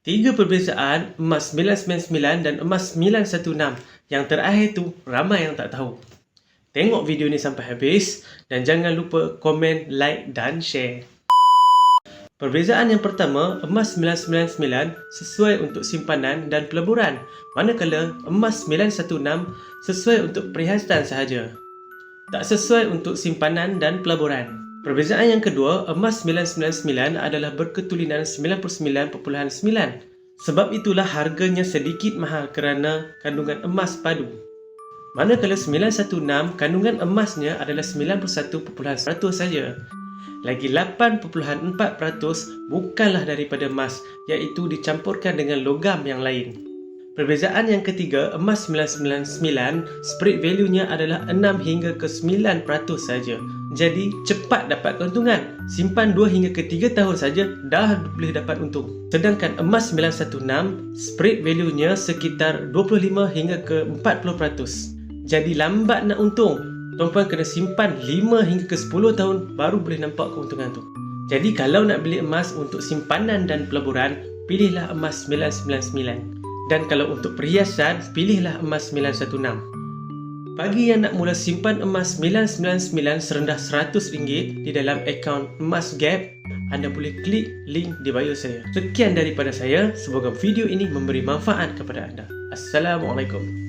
Tiga perbezaan emas 999 dan emas 916. Yang terakhir tu ramai yang tak tahu. Tengok video ni sampai habis dan jangan lupa komen, like dan share. Perbezaan yang pertama, emas 999 sesuai untuk simpanan dan peleburan, manakala emas 916 sesuai untuk perhiasan sahaja. Tak sesuai untuk simpanan dan peleburan. Perbezaan yang kedua, emas 999 adalah berketulinan 99.9. Sebab itulah harganya sedikit mahal kerana kandungan emas padu. Manakala 916, kandungan emasnya adalah 91% saja. Lagi 8.4% bukanlah daripada emas, iaitu dicampurkan dengan logam yang lain. Perbezaan yang ketiga, emas 999, spread value-nya adalah 6 hingga ke 9% saja. Jadi, cepat dapat keuntungan. Simpan 2 hingga ke 3 tahun saja, dah boleh dapat untung. Sedangkan emas 916, spread value-nya sekitar 25 hingga ke 40%. Jadi, lambat nak untung. Tuan-puan kena simpan 5 hingga ke 10 tahun, baru boleh nampak keuntungan tu. Jadi, kalau nak beli emas untuk simpanan dan peleburan, pilihlah emas 999. Dan kalau untuk perhiasan, pilihlah emas 916. Bagi yang nak mula simpan emas 999 serendah RM100 di dalam akaun Emas Gap, anda boleh klik link di bio saya. Sekian daripada saya, semoga video ini memberi manfaat kepada anda. Assalamualaikum.